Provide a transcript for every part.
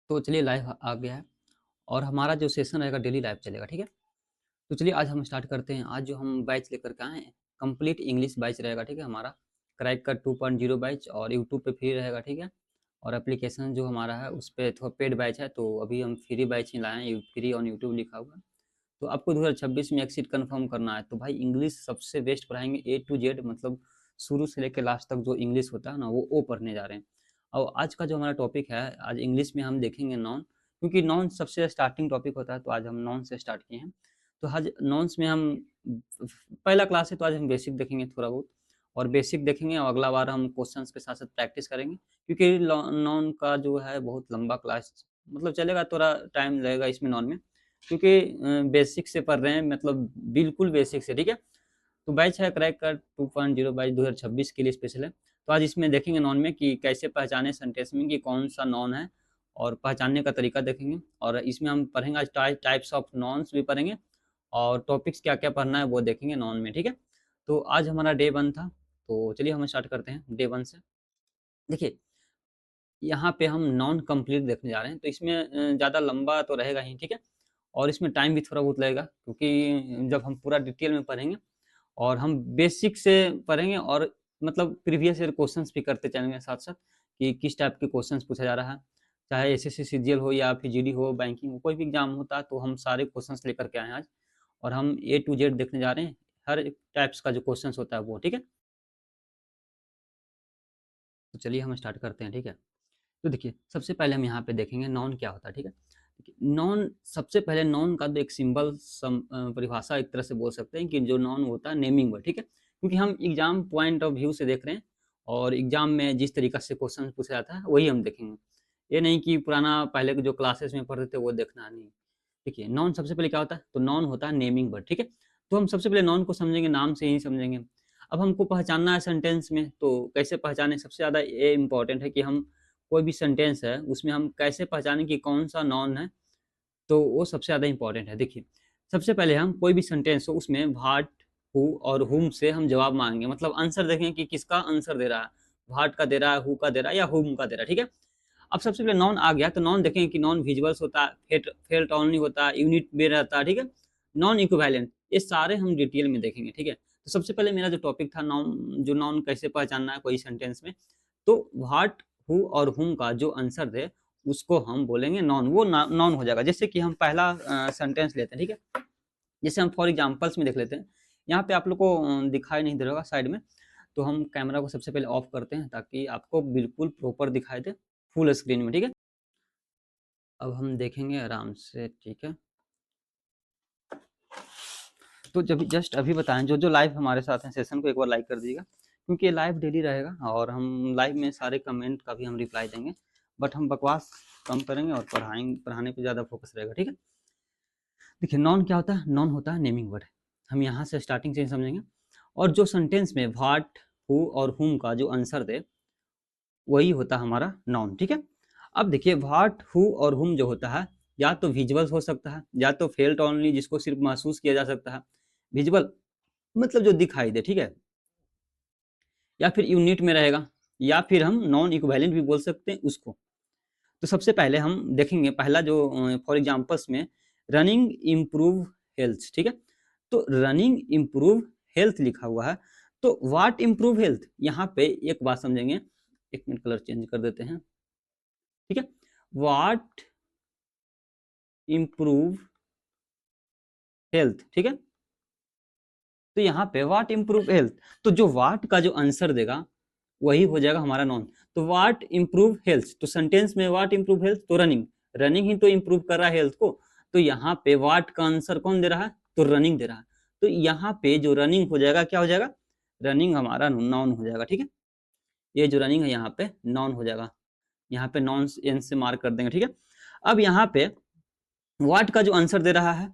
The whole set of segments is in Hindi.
तो चलिए लाइव आ गया है और हमारा जो सेशन रहेगा डेली लाइव चलेगा, ठीक है? तो चलिए आज हम स्टार्ट करते हैं। आज जो हम बैच लेकर के आए हैं, कंप्लीट इंग्लिश बैच रहेगा, ठीक है? हमारा क्रैक का 2.0 बैच और यूट्यूब पे फ्री रहेगा, ठीक है? और एप्लीकेशन जो हमारा है उस पे थोड़ा पेड बैच है, तो अभी हम फ्री बैच ही लाए हैं, फ्री ऑन यूट्यूब लिखा हुआ है। तो आपको 2026 में एक्सिट कन्फर्म करना है, तो भाई इंग्लिश सबसे बेस्ट पढ़ाएंगे ए टू जेड, मतलब शुरू से लेकर लास्ट तक जो इंग्लिश होता है ना वो पढ़ने जा रहे हैं। और आज का जो हमारा टॉपिक है, आज इंग्लिश में हम देखेंगे नॉन, क्योंकि नॉन सबसे स्टार्टिंग टॉपिक होता है, तो आज हम नॉन से स्टार्ट किए हैं। तो आज नॉन्स में हम पहला क्लास है, तो आज हम बेसिक देखेंगे थोड़ा बहुत, और बेसिक देखेंगे और अगला बार हम क्वेश्चंस के साथ साथ प्रैक्टिस करेंगे, क्योंकि नॉन का जो है बहुत लंबा क्लास मतलब चलेगा, थोड़ा टाइम लगेगा इसमें नॉन में, क्योंकि बेसिक से पढ़ रहे हैं, मतलब बिल्कुल बेसिक से, ठीक है? तो बैच है क्रैक का 2.0 बैच 2026 के लिए स्पेशल है। तो आज इसमें देखेंगे नॉन में कि कैसे पहचाने सेंटेंस में कि कौन सा नॉन है, और पहचानने का तरीका देखेंगे। और इसमें हम पढ़ेंगे आज टाइप्स ऑफ नॉन्स भी पढ़ेंगे, और टॉपिक्स क्या क्या पढ़ना है वो देखेंगे नॉन में, ठीक है? तो आज हमारा डे 1 था, तो चलिए हम स्टार्ट करते हैं डे 1 से। देखिए, यहाँ पे हम नॉन कंप्लीट देखने जा रहे हैं, तो इसमें ज़्यादा लंबा तो रहेगा ही, ठीक है? और इसमें टाइम भी थोड़ा बहुत लगेगा, क्योंकि जब हम पूरा डिटेल में पढ़ेंगे और हम बेसिक से पढ़ेंगे, और मतलब प्रीवियस ईयर क्वेश्चंस भी करते चलेंगे साथ साथ कि किस टाइप के क्वेश्चंस पूछा जा रहा है, चाहे एसएससी सीजीएल हो या फिर जीडी हो, बैंकिंग हो, कोई भी एग्जाम होता है, तो हम सारे क्वेश्चंस लेकर के आए हैं आज, और हम ए टू जेड देखने जा रहे हैं, हर एक टाइप्स का जो क्वेश्चंस होता है वो, ठीक है? तो चलिए हम स्टार्ट करते हैं, ठीक है? तो देखिए, सबसे पहले हम यहाँ पे देखेंगे नॉन क्या होता है, ठीक है? देखिए, नॉन सबसे पहले नॉन का तो एक सिंबल परिभाषा एक तरह से बोल सकते हैं कि जो नॉन होता है नेमिंग वर्ड, ठीक है? क्योंकि हम एग्जाम पॉइंट ऑफ व्यू से देख रहे हैं, और एग्जाम में जिस तरीका से क्वेश्चन पूछा जाता है वही हम देखेंगे। ये नहीं कि पुराना पहले के जो क्लासेस में पढ़ते थे वो देखना नहीं। देखिए, नॉन सबसे पहले क्या होता है, तो नॉन होता है नेमिंग वर्ड, ठीक है? तो हम सबसे पहले नॉन को समझेंगे, नाम से ही समझेंगे। अब हमको पहचानना है सेंटेंस में, तो कैसे पहचाने, सबसे ज़्यादा ये इम्पोर्टेंट है कि हम कोई भी सेंटेंस है उसमें हम कैसे पहचानें कि कौन सा नॉन है, तो वो सबसे ज़्यादा इम्पोर्टेंट है। देखिए, सबसे पहले हम कोई भी सेंटेंस हो उसमें व्हाट, हु और हुम से हम जवाब मांगेंगे, मतलब आंसर देखें कि किसका आंसर दे रहा है, व्हाट का दे रहा है, हु का दे रहा है या हुम का दे रहा है, ठीक है? अब सबसे पहले नॉन आ गया, तो नॉन देखें कि नॉन विजुअल्स होता है, फेल्ट ओनली होता है, यूनिट में रहता है, ठीक है? नॉन इक्विवेलेंट, ये सारे हम डिटेल में देखेंगे, ठीक है? तो सबसे पहले मेरा जो टॉपिक था नॉन, जो नॉन कैसे पहचानना है कोई सेंटेंस में, तो व्हाट, हु और हुम का जो आंसर दे उसको हम बोलेंगे नॉन, वो नॉन हो जाएगा। जैसे कि हम पहला सेंटेंस लेते हैं, ठीक है? जैसे हम फॉर एग्जांपल्स में देख लेते हैं। यहाँ पे आप लोग को दिखाई नहीं दे रहा होगा साइड में, तो हम कैमरा को सबसे पहले ऑफ करते हैं ताकि आपको बिल्कुल प्रॉपर दिखाई दे फुल स्क्रीन में, ठीक है? अब हम देखेंगे आराम से, ठीक है? तो जब जस्ट अभी बताएं, जो जो लाइव हमारे साथ हैं सेशन को एक बार लाइक कर दीजिएगा, क्योंकि लाइव डेली रहेगा, और हम लाइव में सारे कमेंट का भी हम रिप्लाई देंगे, बट हम बकवास कम करेंगे और पढ़ाने पे ज़्यादा फोकस रहेगा, ठीक है? देखिए, नॉन क्या होता है, नॉन होता है नेमिंग वर्ड। हम यहाँ से स्टार्टिंग से समझेंगे, और जो सेंटेंस में व्हाट, हु और हुम का जो आंसर दे वही होता है हमारा नॉन, ठीक है? अब देखिए, व्हाट, हु और हुम जो होता है, या तो विजुअल्स हो सकता है, या तो फेल्ट ओनली जिसको सिर्फ महसूस किया जा सकता है। विजुअल मतलब जो दिखाई दे, ठीक है? या फिर यूनिट में रहेगा, या फिर हम नॉन इक्विवेलेंट भी बोल सकते हैं उसको। तो सबसे पहले हम देखेंगे पहला जो फॉर एग्जांपल्स में रनिंग इम्प्रूव हेल्थ, ठीक है? तो रनिंग इम्प्रूव हेल्थ लिखा हुआ है, तो व्हाट इम्प्रूव हेल्थ, यहाँ पे एक बात समझेंगे। एक मिनट, कलर चेंज कर देते हैं, ठीक है? व्हाट इम्प्रूव हेल्थ, ठीक है? तो यहाँ पे व्हाट इम्प्रूव हेल्थ, तो जो व्हाट का जो आंसर देगा वही हो जाएगा हमारा नॉन। तो व्हाट इम्प्रूव हेल्थ, तो सेंटेंस में व्हाट इम्प्रूव हेल्थ, तो रनिंग, रनिंग ही तो इम्प्रूव कर रहा है हेल्थ को। तो यहाँ पे व्हाट का आंसर कौन दे रहा है, तो रनिंग दे रहा है। तो यहाँ पे जो रनिंग हो जाएगा, क्या हो जाएगा, रनिंग हमारा नॉन हो जाएगा, ठीक है? ये जो रनिंग है यहाँ पे नॉन हो जाएगा, यहाँ पे नॉन एन से मार्क कर देंगे, ठीक है? अब यहाँ पे व्हाट का जो आंसर दे रहा है,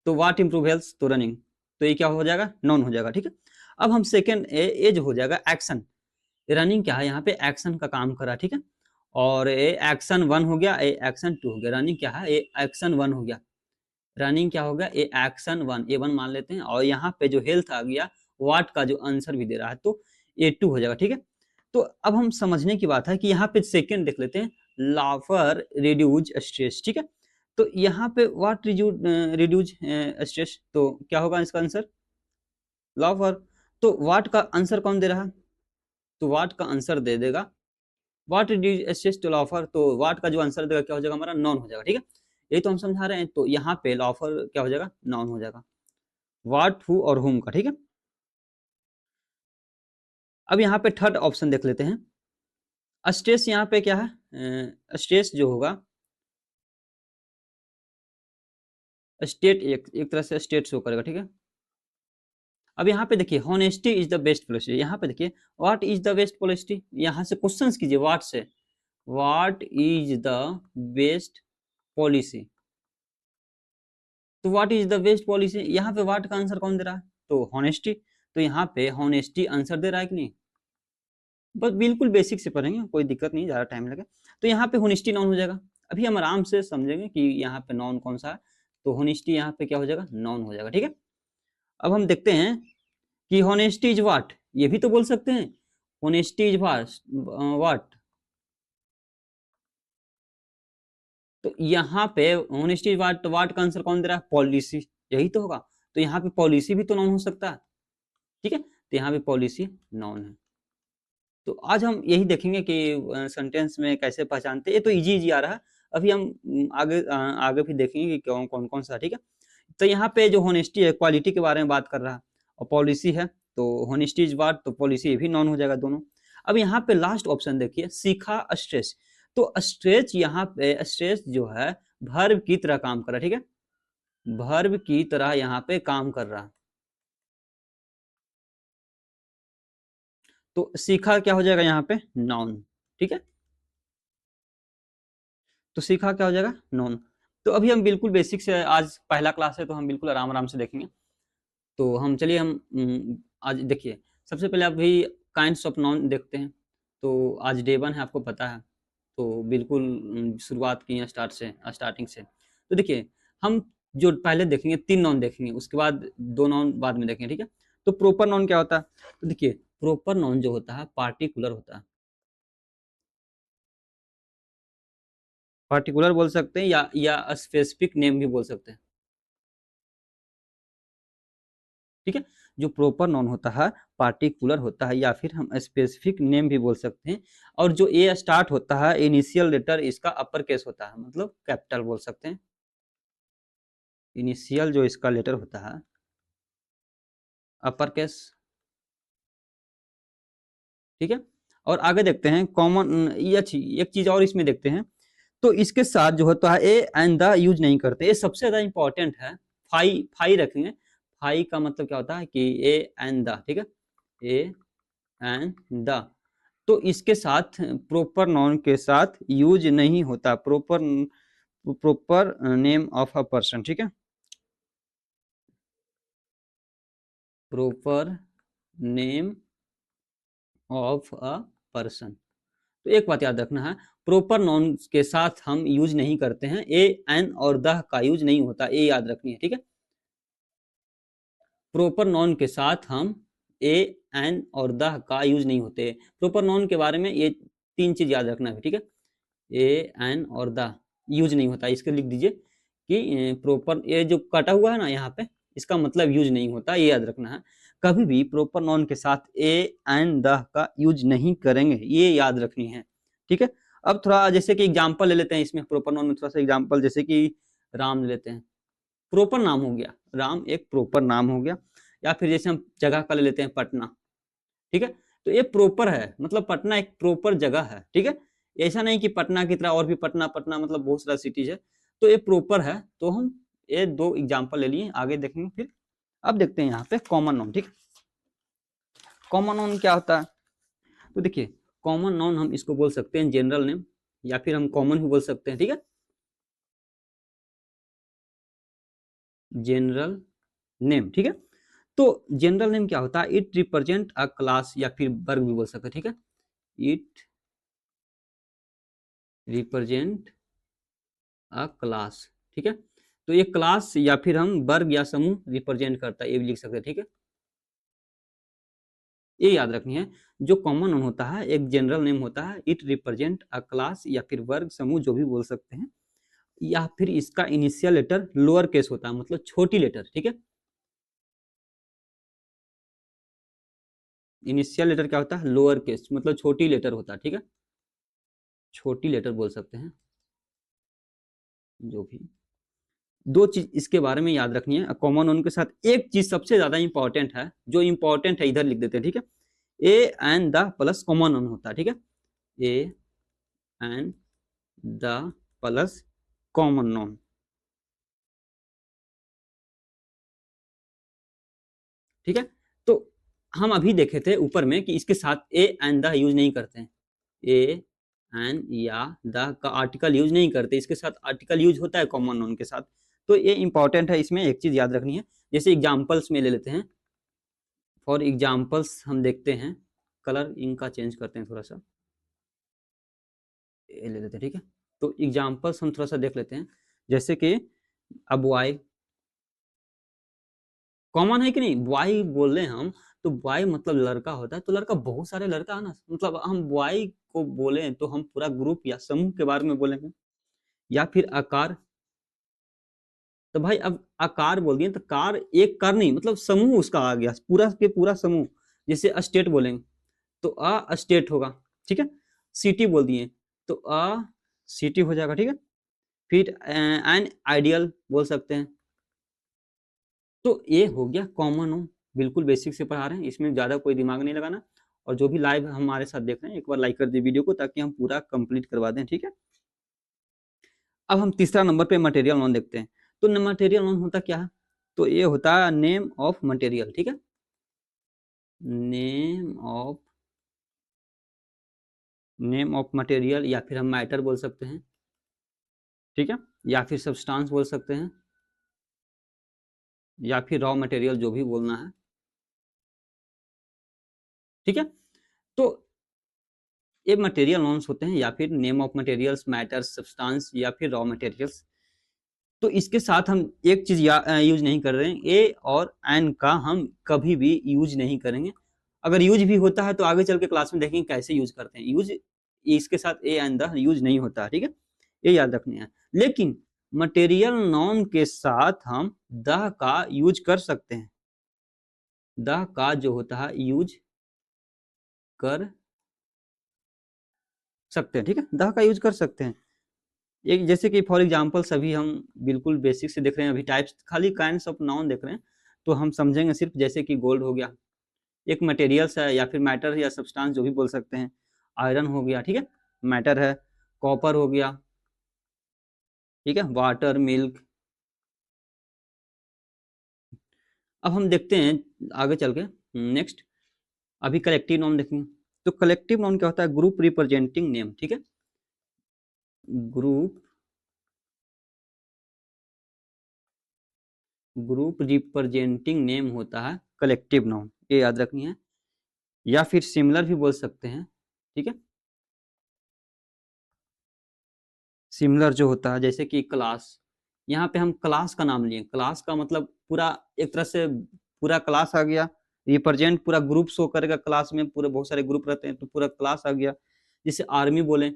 तो व्हाट इम्प्रूव हेल्थ, तो रनिंग, तो ये क्या हो जाएगा, नॉन हो जाएगा, ठीक है? अब हम सेकेंड ए जो हो जाएगा एक्शन, रनिंग क्या है, यहाँ पे एक्शन का काम करा, ठीक है? और ए एक्शन 1 हो गया, ए एक्शन 2 हो गया, रनिंग क्या है, ए एक्शन 1 हो गया, रनिंग क्या हो गया, ए एक्शन 1, ए 1 मान लेते हैं। और यहाँ पे जो हेल्थ आ गया, व्हाट का जो आंसर भी दे रहा है, तो ए 2 हो जाएगा, ठीक है? तो अब हम समझने की बात है कि यहाँ पे सेकंड देख लेते हैं, लाफर रिड्यूज स्ट्रेस, ठीक है। तो यहाँ पे व्हाट रिड्यूज स्ट्रेस, तो क्या होगा इसका आंसर, लाफर। तो व्हाट का आंसर कौन दे रहा है, तो व्हाट का आंसर दे देगा व्हाट रिड्यूज स्ट्रेस टू लाफर, तो व्हाट का जो आंसर देगा क्या हो जाएगा हमारा, नॉन हो जाएगा, ठीक है। यही तो हम समझा रहे हैं, तो यहाँ पे लाफर क्या हो जाएगा, नॉन हो जाएगा, व्हाट, हु और हुम का, ठीक है। अब यहाँ पे थर्ड ऑप्शन देख लेते हैं। स्ट्रेस यहाँ पे क्या है, स्ट्रेस जो होगा, स्टेट एक तरह से स्टेट शो करेगा, ठीक है। अब यहाँ पे देखिए honesty is the best policy, यहाँ पे देखिए what is the best policy, यहाँ से क्वेश्चंस कीजिए व्हाट से, what is the best policy, तो what is the best policy, यहाँ पे व्हाट का आंसर कौन दे रहा है, तो हॉनेस्टी, तो यहाँ पे हॉनेस्टी आंसर दे रहा है कि नहीं, बस बिल्कुल बेसिक से पढ़ेंगे, कोई दिक्कत नहीं, ज्यादा टाइम लगे। तो यहाँ पे होनेस्टी नॉन हो जाएगा, अभी हम आराम से समझेंगे कि यहाँ पे नॉन कौन सा है, तो होनेस्टी यहाँ पे क्या हो जाएगा, नॉन हो जाएगा, ठीक है। अब हम देखते हैं कि होनेस्टी इज व्हाट, ये भी तो बोल सकते हैं, होनेस्टी इज व्हाट, तो यहाँ पे होनेस्टी इज व्हाट का आंसर कौन दे रहा है, पॉलिसी, यही तो होगा, तो यहाँ पे पॉलिसी भी तो नॉन हो सकता है, ठीक है, तो यहाँ पे पॉलिसी नॉन है। तो आज हम यही देखेंगे कि सेंटेंस में कैसे पहचानते हैं, ये तो इजी इजी आ रहा है, अभी हम आगे भी देखेंगे कि कौन कौन सा, ठीक है। तो यहाँ पे जो होनेस्टी है क्वालिटी के बारे में बात कर रहा है, और पॉलिसी है, तो होनेस्टी इज व्हाट, तो पॉलिसी भी नॉन हो जाएगा दोनों। अब यहाँ पे लास्ट ऑप्शन देखिए, सीखा स्ट्रेस, तो स्ट्रेच यहाँ पे स्ट्रेस जो है वर्ब की तरह काम कर रहा है, ठीक है, वर्ब की तरह यहाँ पे काम कर रहा है, तो सीखा क्या हो जाएगा यहाँ पे, नाउन, ठीक है, तो सीखा क्या हो जाएगा, नॉन। तो अभी हम बिल्कुल बेसिक से, आज पहला क्लास है तो हम बिल्कुल आराम आराम से देखेंगे। तो हम चलिए हम आज देखिए, सबसे पहले अभी काइंड्स ऑफ नॉन देखते हैं। तो आज डे 1 है, आपको पता है, तो बिल्कुल शुरुआत की है स्टार्टिंग से। तो देखिए हम जो पहले देखेंगे 3 नॉन देखेंगे, उसके बाद 2 नॉन बाद में देखेंगे, ठीक है। तो प्रॉपर नॉन क्या होता है, तो देखिए प्रॉपर नॉन जो होता है पार्टिकुलर होता है, पार्टिकुलर बोल सकते हैं या स्पेसिफिक नेम भी बोल सकते हैं, ठीक है। जो प्रॉपर नाउन होता है पार्टिकुलर होता है, या फिर हम स्पेसिफिक नेम भी बोल सकते हैं। और जो ए स्टार्ट होता है इनिशियल लेटर इसका अपर केस होता है, मतलब कैपिटल बोल सकते हैं, इनिशियल जो इसका लेटर होता है अपर केस, ठीक है। और आगे देखते हैं कॉमन, ये एक चीज और इसमें देखते हैं, तो इसके साथ जो होता है ए एंड द यूज नहीं करते, ये सबसे ज्यादा इंपॉर्टेंट है। फाई फाई रखेंगे, फाई का मतलब क्या होता है कि ए एंड द, ठीक है, ए एंड द, तो इसके साथ प्रॉपर नाउन के साथ यूज नहीं होता, proper name of a person, ठीक है, proper name of a person. तो एक बात याद रखना है, प्रॉपर नाउन के साथ हम यूज नहीं करते हैं, ए एन और द का यूज नहीं होता, ये याद रखनी है, ठीक है। प्रॉपर नाउन के साथ हम ए एन और द का यूज नहीं होते, प्रॉपर नाउन के बारे में ये 3 चीज याद रखना है, ठीक है। ए एन और द यूज नहीं होता, इसके लिख दीजिए कि प्रॉपर, ये जो कटा हुआ है ना यहाँ पे, इसका मतलब यूज नहीं होता, ये याद रखना है। कभी भी प्रॉपर नाउन के साथ ए एंड द का यूज नहीं करेंगे, ये याद रखनी है, ठीक है। अब थोड़ा जैसे कि एग्जांपल ले लेते हैं इसमें, प्रॉपर नाउन में थोड़ा सा एग्जांपल, जैसे कि राम ले लेते हैं, प्रॉपर नाम हो गया, राम एक प्रॉपर नाम हो गया। या फिर जैसे हम जगह का ले लेते हैं पटना, ठीक है, तो ये प्रॉपर है, मतलब पटना एक प्रॉपर जगह है, ठीक है। ऐसा नहीं कि पटना की तरह और भी पटना पटना मतलब बहुत सारा सिटीज है, तो ये प्रॉपर है। तो हम ये 2 एग्जांपल ले लिए, आगे देखेंगे फिर। अब देखते हैं यहाँ पे कॉमन नाउन, ठीक है, कॉमन नाउन क्या होता है, तो देखिए कॉमन नाउन हम इसको बोल सकते हैं जनरल नेम, या फिर हम कॉमन भी बोल सकते हैं, ठीक है, जनरल नेम, ठीक है। तो जनरल नेम क्या होता है, इट रिप्रेजेंट अ क्लास या फिर वर्ग भी बोल सकते हैं, ठीक है, इट रिप्रेजेंट अ क्लास, ठीक है। तो ये क्लास या फिर हम वर्ग या समूह रिप्रेजेंट करता है, ये भी लिख सकते हैं, ठीक है। ये याद रखनी है। जो कॉमन नाउन होता है एक जनरल नेम होता है, इट रिप्रेजेंट अ क्लास या फिर वर्ग समूह जो भी बोल सकते हैं, या फिर इसका इनिशियल लेटर लोअर केस होता है, मतलब छोटी लेटर, ठीक है। इनिशियल लेटर क्या होता है, लोअर केस, मतलब छोटी लेटर होता है, ठीक है, छोटी लेटर बोल सकते हैं जो भी। दो चीज इसके बारे में याद रखनी है कॉमन नाउन के साथ। एक चीज सबसे ज्यादा इंपॉर्टेंट है, जो इंपॉर्टेंट है इधर लिख देते हैं, ठीक है। A and the plus common noun होता है, ठीक है। A and the plus common noun, ठीक है। तो हम अभी देखे थे ऊपर में कि इसके साथ ए एंड द यूज नहीं करते हैं, ए एंड या द का आर्टिकल यूज नहीं करते, इसके साथ आर्टिकल यूज होता है कॉमन नाउन के साथ। तो ये इंपॉर्टेंट है, इसमें एक चीज याद रखनी है। जैसे एग्जाम्पल्स में ले लेते हैं, फॉर एग्जाम्पल्स हम देखते हैं, कलर इनका चेंज करते हैं थोड़ा सा, ये ले लेते हैं, ठीक है। तो एग्जाम्पल्स हम थोड़ा सा देख लेते हैं, जैसे कि अब बॉय कॉमन है कि नहीं, बॉय बोल रहे हैं हम, तो बॉय मतलब लड़का होता है, तो लड़का बहुत सारे लड़का है ना, मतलब हम बॉय को बोले तो हम पूरा ग्रुप या समूह के बारे में बोलेंगे। या फिर आकार, तो भाई अब आकार बोल दिए तो कार एक कार नहीं, मतलब समूह उसका आ गया, पूरा के पूरा समूह। जैसे स्टेट बोलेंगे तो अ स्टेट होगा, ठीक है। सिटी बोल दिए तो अ सिटी हो जाएगा, ठीक है। फिर एन आइडियल बोल सकते हैं। तो ये हो गया कॉमन नाउन, बिल्कुल बेसिक से पढ़ा रहे हैं, इसमें ज्यादा कोई दिमाग नहीं लगाना। और जो भी लाइव हमारे साथ देख रहे हैं, एक बार लाइक कर दे वीडियो को, ताकि हम पूरा कंप्लीट करवा दें, ठीक है। अब हम तीसरा नंबर पे मटेरियल नाउन देखते हैं। तो मटेरियल नाउन होता क्या है, तो ये होता है नेम ऑफ मटेरियल, ठीक है। नेम ऑफ मटेरियल, या फिर हम मैटर बोल सकते हैं, ठीक है, या फिर सब्सटेंस बोल सकते हैं, या फिर रॉ मटेरियल, जो भी बोलना है, ठीक है। तो ये मटेरियल नाउन्स होते हैं, या फिर name of materials, matter, substance, या फिर रॉ मटेरियल्स। तो इसके साथ हम एक चीज यूज नहीं कर रहे हैं, ए और एन का हम कभी भी यूज नहीं करेंगे। अगर यूज भी होता है तो आगे चल के क्लास में देखेंगे कैसे यूज करते हैं। यूज इसके साथ ए एंड द यूज नहीं होता है, ठीक है, ये याद रखनी है। लेकिन मटेरियल नाउन के साथ हम द का यूज कर सकते हैं, द का जो होता है यूज कर सकते हैं, ठीक है, द का यूज कर सकते हैं। एक जैसे कि फॉर एग्जांपल सभी हम बिल्कुल बेसिक से देख रहे हैं, अभी टाइप्स खाली काइंड्स ऑफ नाउन देख रहे हैं, तो हम समझेंगे सिर्फ, जैसे कि गोल्ड हो गया, एक मटेरियल्स है, या फिर मैटर या सब्सटेंस जो भी बोल सकते हैं। आयरन हो गया, ठीक है, मैटर है। कॉपर हो गया, ठीक है, वाटर, मिल्क। अब हम देखते हैं आगे चल के नेक्स्ट, अभी कलेक्टिव नाउन देखेंगे। तो कलेक्टिव नाउन क्या होता है, ग्रुप रिप्रेजेंटिंग नेम, ठीक है, ग्रुप ग्रुप रिप्रेजेंटिंग नेम होता है कलेक्टिव नाउन, ये याद रखनी है। या फिर सिमिलर भी बोल सकते हैं, ठीक है। सिमिलर जो होता है, जैसे कि क्लास, यहाँ पे हम क्लास का नाम लिए, क्लास का मतलब पूरा एक तरह से पूरा क्लास आ गया, रिप्रेजेंट पूरा ग्रुप शो करेगा, क्लास में पूरे बहुत सारे ग्रुप रहते हैं तो पूरा क्लास आ गया। जैसे आर्मी बोले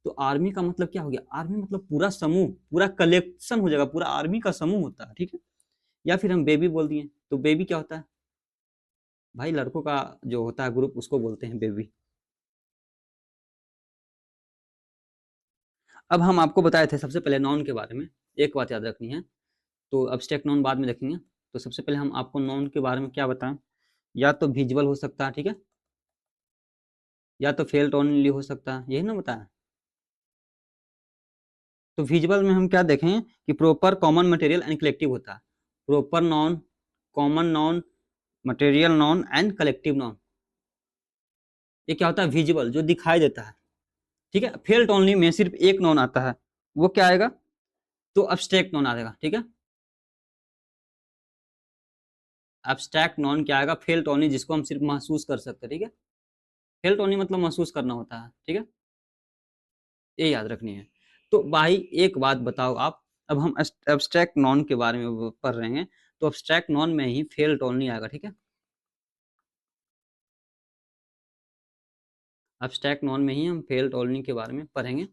तो आर्मी का मतलब क्या हो गया, आर्मी मतलब पूरा समूह, पूरा कलेक्शन हो जाएगा, पूरा आर्मी का समूह होता है, ठीक है। या फिर हम बेबी बोल दिए, तो बेबी क्या होता है भाई, लड़कों का जो होता है ग्रुप, उसको बोलते हैं बेबी। अब हम आपको बताए थे सबसे पहले नाउन के बारे में, एक बात याद रखनी है, तो अब्स्ट्रैक्ट नाउन बाद में देखेंगे। तो सबसे पहले हम आपको नाउन के बारे में क्या बताएं, या तो विजुअल हो सकता है, ठीक है, या तो फेल्ट ओनली हो सकता है, यही ना बताया। तो विजुअल में हम क्या देखें कि proper common material and collective होता है। Proper noun, common noun, material noun and collective noun, ये क्या होता है, विजुअल, जो दिखाई देता है, ठीक है। फेल्ट ओनली में सिर्फ एक नाउन आता है, वो क्या आएगा, तो अब्स्ट्रैक्ट नाउन आएगा, ठीक है। एब्स्ट्रैक्ट नॉन क्या आएगा, फेल्ट ओनली, जिसको हम सिर्फ महसूस कर सकते हैं, ठीक है। फेल्ट ओनली मतलब महसूस करना होता है, ठीक है, ये याद रखनी है। तो भाई एक बात बताओ आप, अब हम एब्स्ट्रैक्ट नॉन के बारे में पढ़ रहे हैं, तो एब्स्ट्रैक्ट नॉन में ही फेल्ट ओनली आएगा, ठीक है। एब्स्ट्रैक्ट नॉन में ही हम फेल्ट ओनली के बारे में पढ़ेंगे।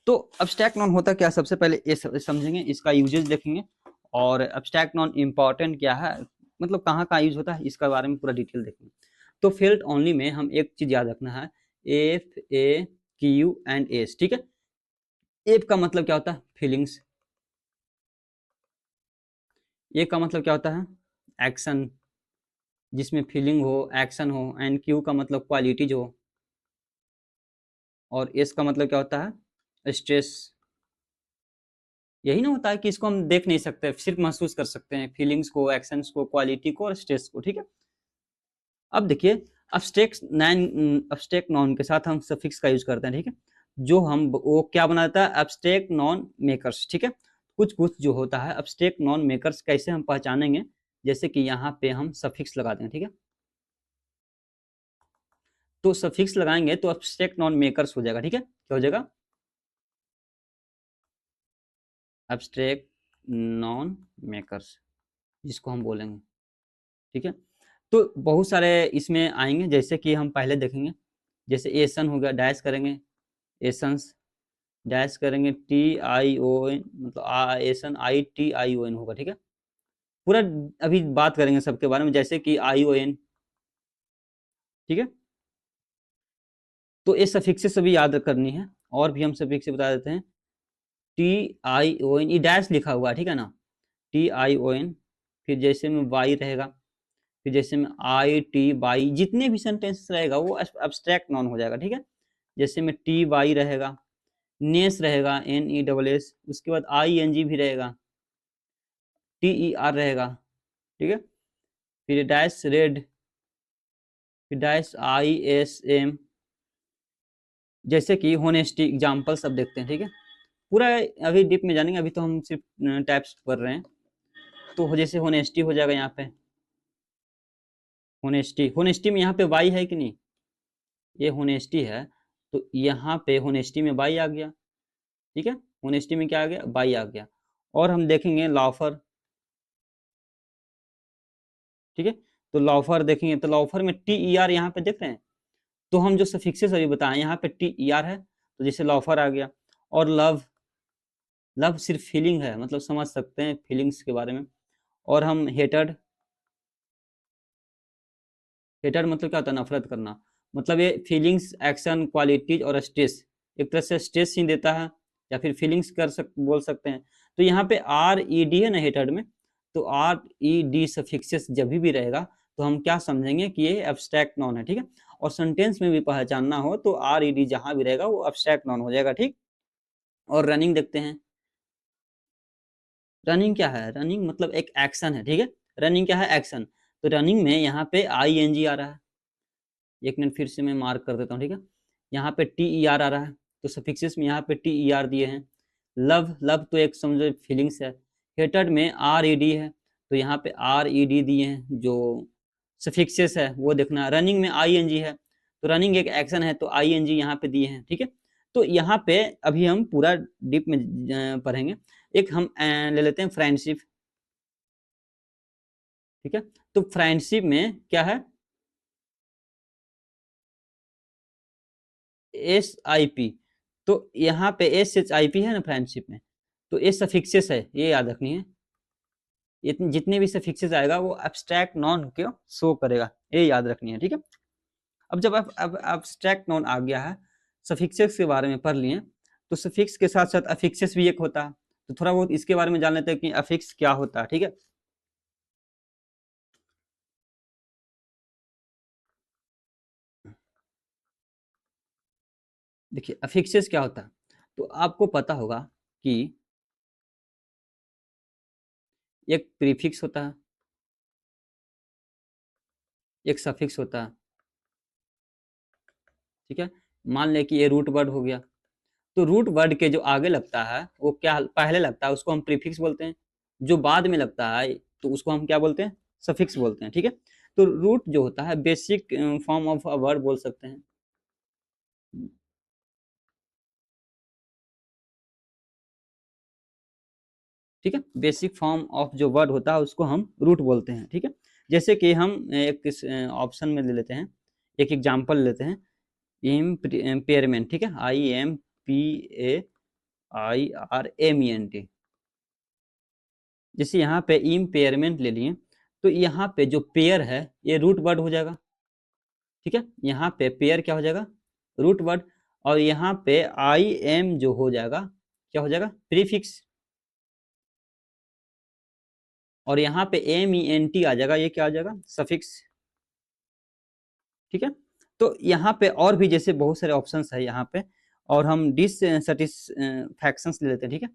तो एब्स्ट्रैक्ट नॉन होता क्या, सबसे पहले ये समझेंगे, इसका यूजेज देखेंगे, और एब्स्ट्रैक्ट नॉन इम्पॉर्टेंट क्या है, मतलब कहाँ कहाँ यूज होता है, इसके बारे में पूरा डिटेल देखेंगे। तो फेल्ट ओनली में हम एक चीज याद रखना है, FAQ and S, ठीक है। एफ का मतलब क्या होता है, फीलिंग्स। ए का मतलब क्या होता है, एक्शन, जिसमें फीलिंग हो, एक्शन हो। एंड क्यू का मतलब क्वालिटीज हो। और एस का मतलब क्या होता है, स्ट्रेस। यही ना होता है कि इसको हम देख नहीं सकते, सिर्फ महसूस कर सकते हैं, फीलिंग्स को, एक्शंस को, क्वालिटी को और स्ट्रेस को, ठीक है। अब देखिए, अब्स्ट्रैक्ट नॉन के साथ हम सफिक्स का यूज करते हैं, ठीक है। जो हम वो क्या बनाता है, अब्स्ट्रैक्ट नॉन मेकर्स, ठीक है। कुछ कुछ जो होता है अब्स्ट्रैक्ट नॉन मेकर्स, कैसे हम पहचानेंगे, जैसे कि यहाँ पे हम सफिक्स लगा देंगे, ठीक है। तो सफिक्स लगाएंगे तो अब्स्ट्रैक्ट नॉन मेकर्स हो जाएगा, ठीक है। क्या हो जाएगा, एब्स्ट्रैक्ट नॉन मेकर्स, जिसको हम बोलेंगे, ठीक है। तो बहुत सारे इसमें आएंगे, जैसे कि हम पहले देखेंगे, जैसे एसन हो गया, डैश करेंगे, एसन्स, डैश करेंगे, TION, मतलब एसन ITION होगा, ठीक है। पूरा अभी बात करेंगे सबके बारे में, जैसे कि ION, ठीक है। तो ये सफिक्सेस सभी याद करनी है, और भी हम सफिक्स बता देते हैं। TION, ये डैश लिखा हुआ है, ठीक है ना, TION। फिर जैसे में वाई रहेगा, फिर जैसे में IT, बाई, जितने भी सेंटेंस रहेगा वो एब्स्ट्रैक्ट नॉन हो जाएगा, ठीक है। जैसे में TY रहेगा, नेस रहेगा, NESS, उसके बाद ING भी रहेगा, TER रहेगा, ठीक है। फिर डैश रेड, फिर डैश ISM, जैसे कि होनेस्टी, एग्जाम्पल सब देखते हैं, ठीक है। पूरा अभी डीप में जानेंगे, अभी तो हम सिर्फ टाइप्स पढ़ रहे हैं। तो जैसे होनेस्टी हो जाएगा यहाँ पे, होनेस्टी, होनेस्टी में यहाँ पे वाई है कि नहीं, ये होनेस्टी है, तो यहाँ पे होनेस्टी में बाई आ गया, ठीक है। होनेस्टी में क्या आ गया, बाई आ गया। और हम देखेंगे लॉफर, ठीक है। तो लॉफर देखेंगे, तो लॉफर में TER यहाँ पे देख रहे हैं। तो हम जो सफिक्सेस अभी बताएं, यहाँ पे TER है, तो जैसे लॉफर आ गया। और लव, लव सिर्फ फीलिंग है, मतलब समझ सकते हैं फीलिंग्स के बारे में। और हम हेटेड, हेटेड मतलब क्या होता है, नफरत करना। मतलब ये फीलिंग्स, एक्शन, क्वालिटीज और स्ट्रेस, एक तरह से स्ट्रेस ही देता है, या फिर फीलिंग्स बोल सकते हैं। तो यहाँ पे RED है ना हेटेड में, तो RED सफिक्सेस जब भी रहेगा, तो हम क्या समझेंगे कि ये एब्स्ट्रैक्ट नॉन है, ठीक है। और सेंटेंस में भी पहचानना हो तो RED जहां भी रहेगा वो एब्स्ट्रैक्ट नॉन हो जाएगा, ठीक। और रनिंग देखते हैं, रनिंग क्या है, रनिंग मतलब एक एक्शन है, ठीक है। रनिंग क्या है, एक्शन। तो रनिंग में यहाँ पे ING आ रहा है, एक मिनट फिर से मैं मार्क कर देता हूँ, ठीक है। यहाँ पे TER आ रहा है, तो सफिक्सेस में यहाँ पे TER दिए हैं। लव, लव तो एक समझो फीलिंग्स है। हेटेड में RED है, तो यहाँ पे RED दिए हैं, जो सफिक्सेस है वो देखना। रनिंग में ING है, तो रनिंग एक एक्शन है, तो ING यहाँ पे दिए हैं, ठीक है। तो यहाँ पे अभी हम पूरा डीप में पढ़ेंगे। एक हम ले लेते हैं फ्रेंडशिप, ठीक है। तो फ्रेंडशिप में क्या है, SIP। तो यहाँ पे SHIP है ना फ्रेंडशिप में, तो ये सफिक्सेस है, ये याद रखनी है। इतने जितने भी सफिक्सेस आएगा वो एब्स्ट्रैक्ट नॉन को शो करेगा, ये याद रखनी है, ठीक है। अब जब अब एब्स्ट्रैक्ट नॉन आ गया है, सफिक्सेस के बारे में पढ़ लिए, तो सफिक्स के साथ साथ अफिक्सेस भी एक होता है। तो थोड़ा बहुत इसके बारे में जान लेते हैं कि अफिक्स क्या होता है, ठीक है। देखिए अफिक्सेस क्या होता है, तो आपको पता होगा कि एक प्रीफिक्स होता है, एक सफिक्स होता है, ठीक है। मान लें कि ये रूट वर्ड हो गया, तो रूट वर्ड के जो आगे लगता है वो क्या पहले लगता है, उसको हम प्रीफिक्स बोलते हैं। जो बाद में लगता है तो उसको हम क्या बोलते हैं, सफिक्स बोलते हैं, ठीक है। तो रूट जो होता है basic form of a word बोल सकते हैं, ठीक है। बेसिक फॉर्म ऑफ जो वर्ड होता है उसको हम रूट बोलते हैं, ठीक है। जैसे कि हम एक ऑप्शन में ले लेते हैं, एक एग्जांपल लेते हैं, इम्पेयरमेंट, ठीक है, IMPAIRMENT। जैसे यहाँ पे इम्पेयरमेंट ले लिए, तो यहाँ पे जो पेयर है ये रूट वर्ड हो जाएगा, ठीक है, यहाँ पे पेयर क्या हो जाएगा, रूट वर्ड, और यहाँ पे IM जो हो जाएगा क्या हो जाएगा, प्रीफिक्स, और यहाँ पे MENT आ जाएगा, ये क्या आ जाएगा, सफिक्स, ठीक है। तो यहाँ पे और भी जैसे बहुत सारे ऑप्शंस है यहाँ पे, और हम डिससेटिस्फैक्शंस ले लेते हैं, ठीक है,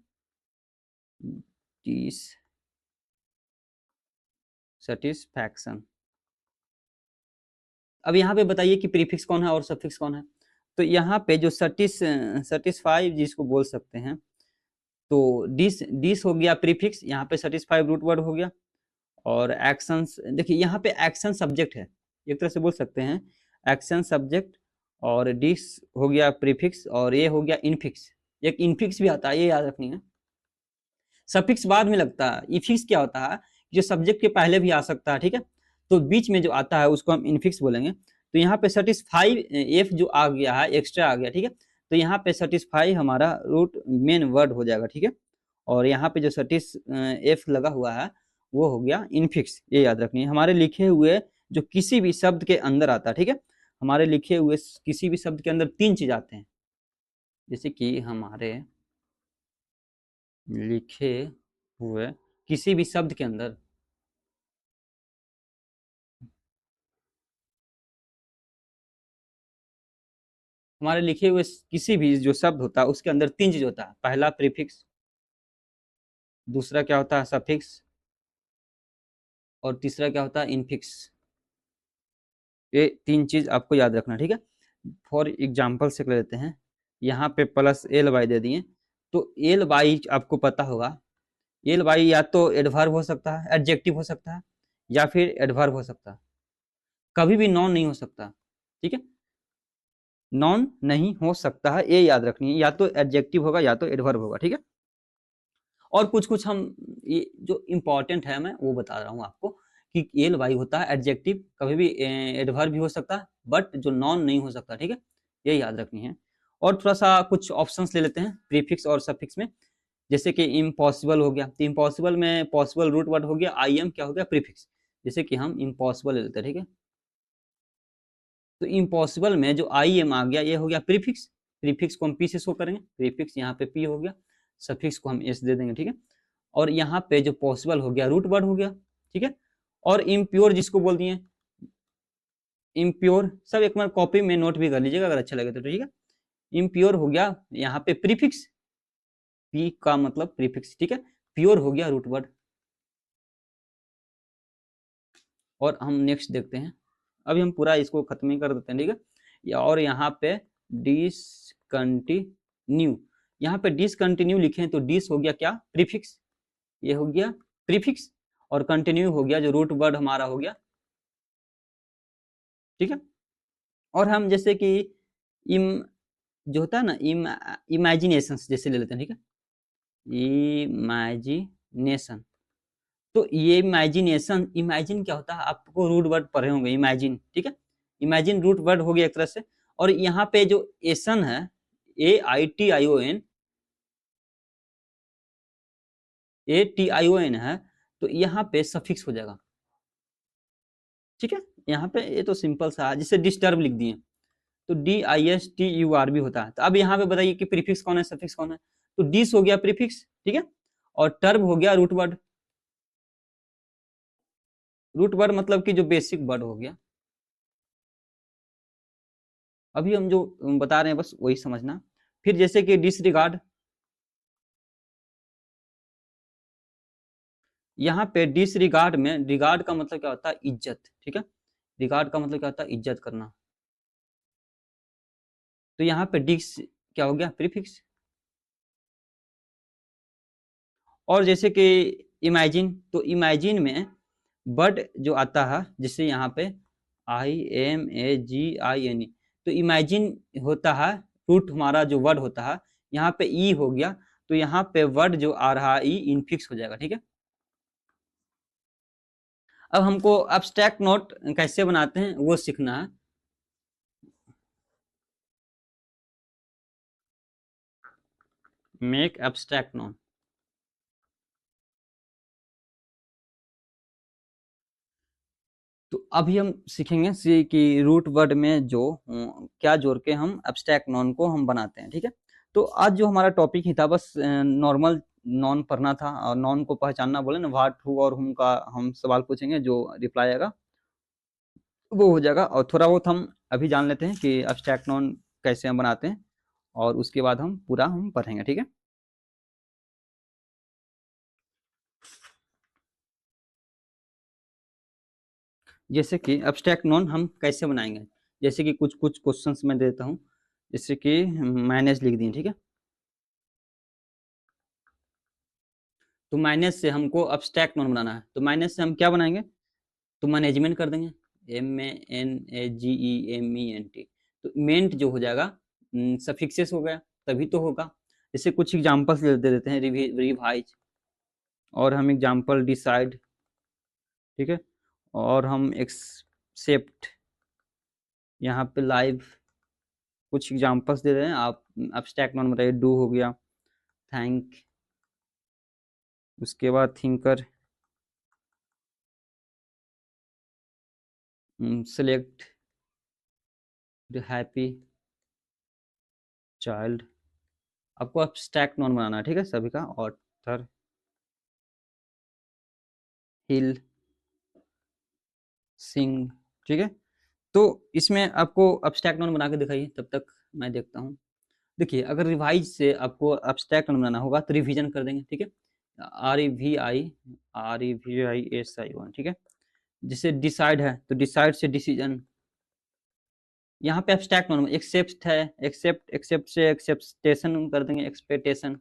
डिससेटिस्फैक्शन। अब यहाँ पे बताइए कि प्रीफिक्स कौन है और सफिक्स कौन है। तो यहाँ पे जो सेटिस्फाई जिसको बोल सकते हैं, तो डिस हो गया प्रीफिक्स, यहाँ पे सेटिस्फाई रूट वर्ड हो गया, और एक्शंस, देखिए यहाँ पे एक्शन सब्जेक्ट है, एक तरह से बोल सकते हैं एक्शन सब्जेक्ट, और डिस हो गया प्रीफिक्स, और ये हो गया इनफिक्स, एक इनफिक्स भी आता है, ये याद रखनी है। सफिक्स बाद में लगता है, इफिक्स क्या होता है, जो सब्जेक्ट के पहले भी आ सकता है, ठीक है, तो बीच में जो आता है उसको हम इनफिक्स बोलेंगे। तो यहाँ पे सेटिस्फाई एफ जो आ गया है, एक्स्ट्रा आ गया, ठीक है, तो यहाँ पे सेटिस्फाई हमारा रूट मेन वर्ड हो जाएगा, ठीक है, और यहाँ पे जो सटिस एफ लगा हुआ है वो हो गया इनफिक्स, ये याद रखनी है। हमारे लिखे हुए जो किसी भी शब्द के अंदर आता है, ठीक है, हमारे लिखे हुए किसी भी शब्द के अंदर 3 चीज आते हैं, जैसे कि हमारे लिखे हुए किसी भी शब्द के अंदर हमारे लिखे हुए किसी भी जो शब्द होता है उसके अंदर 3 चीज होता है, पहला प्रीफिक्स, दूसरा क्या होता है सफिक्स, और तीसरा क्या होता है इनफिक्स। ये 3 चीज आपको याद रखना, ठीक है। फॉर एग्जाम्पल से कर लेते हैं, यहाँ पे प्लस एल वाई दे दिए, तो एल वाई आपको पता होगा, एल वाई या तो एडवर्ब हो सकता है, एडजेक्टिव हो सकता है, या फिर एडवर्ब हो सकता है, कभी भी नॉन नहीं हो सकता, ठीक है, नॉन नहीं हो सकता है, ये याद रखनी है, या तो एडजेक्टिव होगा या तो एडवर्ब होगा, ठीक है। और कुछ कुछ हम ये जो इम्पोर्टेंट है मैं वो बता रहा हूँ आपको, कि एल वाई होता है एडजेक्टिव, कभी भी एडवर्ब भी हो सकता है, बट जो नॉन नहीं हो सकता, ठीक है, ये याद रखनी है। और थोड़ा सा कुछ ऑप्शंस ले लेते हैं प्रीफिक्स और सफिक्स में, जैसे कि इम्पॉसिबल हो गया, तो इम्पॉसिबल में पॉसिबल रूट वर्ड हो गया, IM क्या हो गया प्रीफिक्स, जैसे कि हम इम्पॉसिबल ले लेते हैं, ठीक है, तो इम्पॉसिबल में जो IM आ गया ये हो गया प्रीफिक्स, प्रीफिक्स को हम P से शो करेंगे, प्रीफिक्स यहाँ पे P हो गया, सफिक्स को हम S दे देंगे, ठीक है, और यहाँ पे जो पॉसिबल हो गया रूट वर्ड हो गया, ठीक है, और इम्प्योर जिसको बोल दिए, इम्प्योर सब एक बार कॉपी में नोट भी कर लीजिएगा अगर अच्छा लगे तो, ठीक है, इम्प्योर हो गया यहाँ पे प्रीफिक्स, P का मतलब प्रीफिक्स, ठीक है, प्योर हो गया रूट वर्ड। और हम नेक्स्ट देखते हैं, अभी हम पूरा इसको खत्म ही कर देते हैं, ठीक है, और यहाँ पे डिसकंटिन्यू, यहाँ पे डिसकंटिन्यू लिखे तो डिस हो गया क्या प्रीफिक्स, ये हो गया प्रीफिक्स, और कंटिन्यू हो गया जो रूट वर्ड हमारा हो गया, ठीक है। और हम जैसे कि इम जो होता है ना इमेजिनेशन जैसे ले लेते हैं, ठीक है, इमेजिनेशन, तो ये इमेजिनेशन, इमेजिन क्या होता है, आपको रूट वर्ड पढ़े होंगे इमेजिन, ठीक है, इमेजिन रूट वर्ड हो गया एक तरह से, और यहाँ पे जो एसन है AITION, ATION है, तो यहाँ पे सफिक्स हो जाएगा, ठीक है, यहाँ पे ये तो सिंपल सा है, जिसे डिस्टर्ब लिख दिए, तो DISTUR भी होता है। तो अब यहाँ पे बताइए कि प्रीफिक्स कौन है सफिक्स कौन है, तो डिस हो गया प्रीफिक्स, ठीक है, और टर्ब हो गया रूट वर्ड, रूट वर्ड मतलब कि जो बेसिक वर्ड हो गया, अभी हम जो बता रहे हैं बस वही समझना। फिर जैसे कि डिसरिगार्ड, यहाँ पे डिसरिगार्ड में रिगार्ड का मतलब क्या होता है इज्जत, ठीक है, रिगार्ड का मतलब क्या होता है इज्जत करना, तो यहाँ पे डिस क्या हो गया प्रीफिक्स। और जैसे कि इमेजिन, तो इमेजिन में वर्ड जो आता है जैसे यहाँ पे IMAGIN, तो इमेजिन होता है रूट हमारा जो वर्ड होता है, यहाँ पे ई हो गया, तो यहाँ पे वर्ड जो आ रहा है ई इनफिक्स हो जाएगा, ठीक है। अब हमको एब्स्ट्रैक्ट नोट कैसे बनाते हैं वो सीखना है। Make abstract note. तो अभी हम सीखेंगे सी कि रूट वर्ड में जो क्या जोड़ के हम एब्स्ट्रैक्ट नॉन को हम बनाते हैं, ठीक है। तो आज जो हमारा टॉपिक ही था बस नॉर्मल नॉन पढ़ना था और नॉन को पहचानना, बोले ना व्हाट हु और हुम का हम सवाल पूछेंगे, जो रिप्लाई आएगा वो हो जाएगा। और थोड़ा बहुत हम अभी जान लेते हैं कि एब्स्ट्रैक्ट नॉन कैसे हम बनाते हैं, और उसके बाद हम पूरा हम पढ़ेंगे, ठीक है। जैसे कि एब्स्ट्रैक्ट नॉन हम कैसे बनाएंगे, जैसे कि कुछ कुछ क्वेश्चंस मैं देता हूँ। जैसे कि मैनेज लिख दिए, ठीक है। तो माइनस से हमको एब्स्ट्रैक्ट नॉन बनाना है, तो माइनस से हम क्या बनाएंगे, तो मैनेजमेंट कर देंगे, MENAGEMENT। तो मेंट जो हो जाएगा सफिक्सेस हो गया, तभी तो होगा। जैसे कुछ एग्जांपल्स दे देते हैं, रिवाइज, और हम एग्जांपल डिसाइड, ठीक है। और हम एक्सेप्ट, यहाँ पे लाइव, कुछ एग्जांपल्स दे रहे हैं आप। एब्स्ट्रैक्ट नॉन बताइए, डू हो गया, थैंक, उसके बाद थिंकर, सेलेक्ट, हैप्पी, चाइल्ड। आपको एब्स्ट्रैक्ट नॉन बनाना है, ठीक है, सभी का। ऑथर, हिल, सिंग, ठीक है। तो इसमें आपको एब्स्ट्रैक्ट नॉन बना के दिखाइए, तब तक मैं देखता हूँ। देखिए, अगर रिवाइज से आपको एब्स्ट्रैक्ट नॉन बनाना होगा तो रिवीजन कर देंगे, ठीक है। REVISION, ठीक है। जैसे डिसाइड है तो डिसाइड से डिसीजन। यहाँ पे एब्स्ट्रैक्ट नॉन एक्सेप्ट है, एक्सेप्ट से एक्सेप्टेशन कर देंगे, एक्सपेक्टेशन,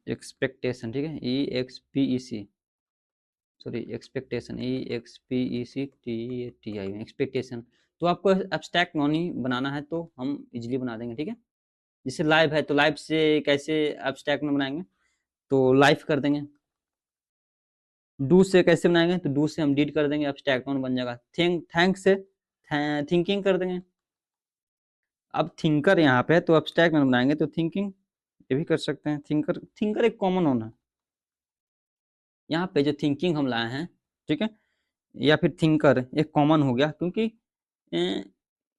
एक्सपेक्टेशन, ठीक है। EXPEC, sorry expectation, EXPECTATI, expectation. तो आपको एब्स्ट्रैक्ट नॉन ही बनाना है तो हम इजीली बना देंगे, ठीक है। जैसे लाइव है तो लाइव से कैसे एब्स्ट्रैक्ट नॉन बनाएंगे, तो लाइफ कर देंगे। डू से कैसे बनाएंगे, तो डू से हम डीड कर देंगे, एब्स्ट्रैक्ट नॉन बन जाएगा। थैंक से थिंकिंग कर देंगे। अब थिंकर यहाँ पे है तो एब्स्ट्रैक्ट नॉन बनाएंगे तो थिंकिंग, ये भी कर सकते हैं। थिंकर, थिंकर एक कॉमन नॉन है, यहाँ पे जो थिंकिंग हम लाए हैं, ठीक है, या फिर थिंकर एक कॉमन हो गया, क्योंकि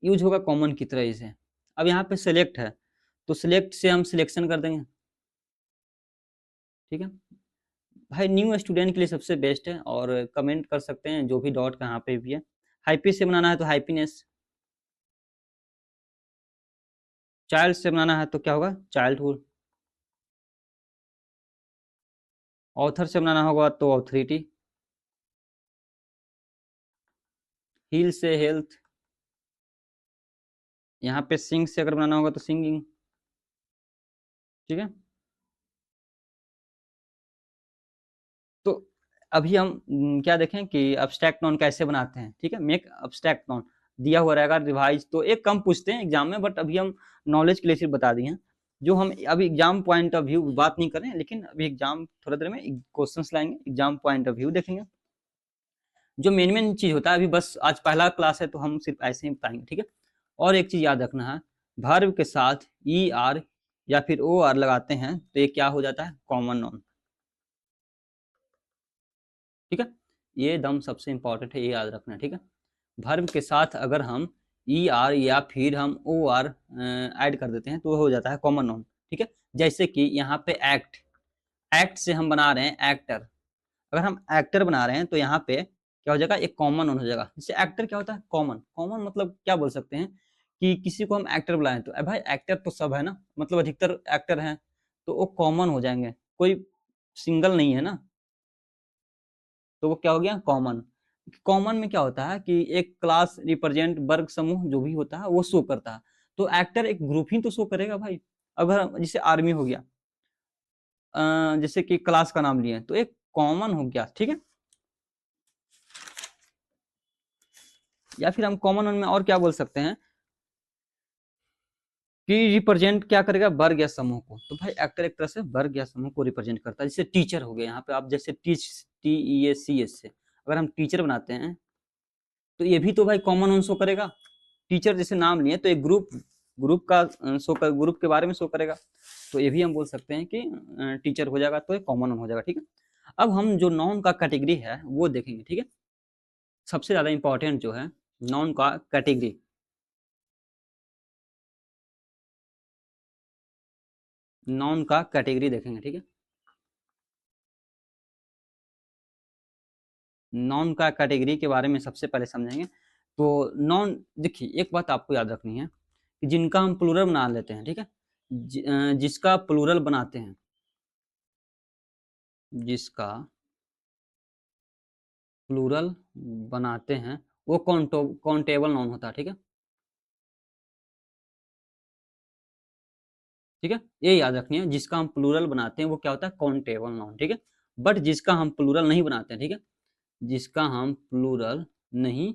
यूज होगा कॉमन की तरह इसे। अब यहाँ पे सेलेक्ट है तो सिलेक्ट से हम सिलेक्शन कर देंगे, ठीक है। भाई न्यू स्टूडेंट के लिए सबसे बेस्ट है, और कमेंट कर सकते हैं जो भी डॉट कहाँ पे भी है। हैप्पी से बनाना है तो हैप्पीनेस, चाइल्ड से बनाना है तो क्या होगा, चाइल्डहुड, ऑथर से बनाना होगा तो ऑथोरिटी, हील से हेल्थ, यहाँ पे सिंग से अगर बनाना होगा तो सिंगिंग, ठीक है। तो अभी हम क्या देखें कि एब्स्ट्रैक्ट नॉन कैसे बनाते हैं, ठीक है। मेक एब्स्ट्रैक्ट नॉन दिया हुआ रहेगा, रिवाइज तो एक कम पूछते हैं एग्जाम में, बट अभी हम नॉलेज के लिए सिर्फ बता दिए हैं। जो हम अभी एग्जाम पॉइंट ऑफ व्यू बात नहीं करें, लेकिन अभी एग्जाम थोड़ा देर में क्वेश्चंस लाएंगे, एग्जाम पॉइंट ऑफ व्यू देखेंगे। जो मेन मेन चीज होता है, अभी बस आज पहला क्लास है तो हम सिर्फ ऐसे ही बताएंगे, ठीक है। और एक चीज याद रखना है, वर्ब के साथ ER या फिर OR लगाते हैं तो ये क्या हो जाता है, कॉमन नॉन, ठीक है। ये दम सबसे इंपॉर्टेंट है, ये याद रखना, ठीक है। वर्ब के साथ अगर हम ER या फिर हम OR ऐड कर देते हैं तो हो जाता है कॉमन नाउन, ठीक है। जैसे कि यहाँ पे एक्ट, एक्ट से हम बना रहे हैं एक्टर, अगर हम एक्टर बना रहे हैं तो यहाँ पे क्या हो जाएगा, एक कॉमन नाउन हो जाएगा। जैसे एक्टर क्या होता है, कॉमन, कॉमन मतलब क्या बोल सकते हैं कि किसी को हम एक्टर बुलाएं तो भाई एक्टर तो सब है ना, मतलब अधिकतर एक्टर हैं, तो वो कॉमन हो जाएंगे, कोई सिंगल नहीं है ना, तो वो क्या हो गया, कॉमन। कॉमन में क्या होता है कि एक क्लास रिप्रेजेंट, वर्ग समूह जो भी होता है वो शो करता है, तो एक्टर एक ग्रुप ही तो शो करेगा भाई। अगर जैसे आर्मी हो गया, जैसे कि क्लास का नाम लिए तो एक कॉमन हो गया, ठीक है। या फिर हम कॉमन में और क्या बोल सकते हैं, कि रिप्रेजेंट क्या करेगा, वर्ग या समूह को। तो भाई एक्टर एक तरह से वर्ग या समूह को रिप्रेजेंट करता है। जैसे टीचर हो गया, यहाँ पे आप जैसे टीच, TEACH से अगर हम टीचर बनाते हैं तो ये भी तो भाई कॉमन नाउन शो करेगा। टीचर जैसे नाम लिए तो एक ग्रुप का शो कर, ग्रुप के बारे में शो करेगा। तो ये भी हम बोल सकते हैं कि टीचर हो जाएगा तो ये कॉमन नाउन हो जाएगा, ठीक है। अब हम जो नाउन का कैटेगरी है वो देखेंगे, ठीक है। सबसे ज्यादा इंपॉर्टेंट जो है नाउन का कैटेगरी, नाउन का कैटेगरी देखेंगे, ठीक है। नाउन का कैटेगरी के बारे में सबसे पहले समझेंगे। तो नाउन, देखिए एक बात आपको याद रखनी है कि जिनका हम प्लूरल बना लेते हैं, ठीक है, जिसका प्लूरल बनाते हैं, जिसका प्लूरल बनाते हैं वो काउंटेबल नाउन होता है, ठीक है। ठीक है, ये याद रखनी है, जिसका हम प्लूरल बनाते हैं वो क्या होता है, काउंटेबल नाउन, ठीक है। बट जिसका हम प्लूरल नहीं बनाते हैं, ठीक है, जिसका हम प्लूरल नहीं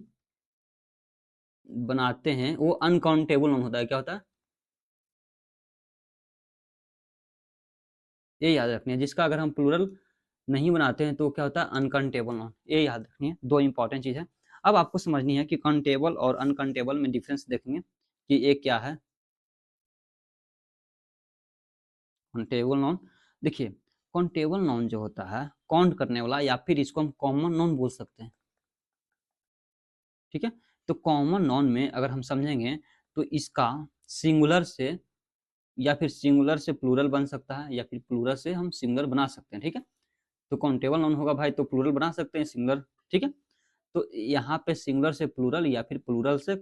बनाते हैं वो अनकाउंटेबल नाउन होता है। क्या होता है, ये याद रखनी है, जिसका अगर हम प्लूरल नहीं बनाते हैं तो क्या होता है, अनकाउंटेबल नाउन। ये याद रखनी है, दो इंपॉर्टेंट चीज है। अब आपको समझनी है कि काउंटेबल और अनकाउंटेबल में डिफरेंस देखेंगे कि एक क्या है काउंटेबल नाउन। देखिए काउंटेबल नाउन जो होता है काउंट करने वाला, या फिर इसको हम कॉमन नाउन बोल सकते हैं, ठीक है। तो कॉमन नाउन में अगर हम समझेंगे तो इसका सिंगुलर से या फिर सिंगुलर से प्लूरल बन सकता है, या फिर प्लूरल से हम सिंगुलर बना सकते हैं, ठीक है। तो काउंटेबल नाउन होगा भाई तो प्लूरल बना सकते हैं, सिंगुलर, ठीक है। तो यहाँ पे सिंगुलर से प्लूरल या फिर प्लूरल से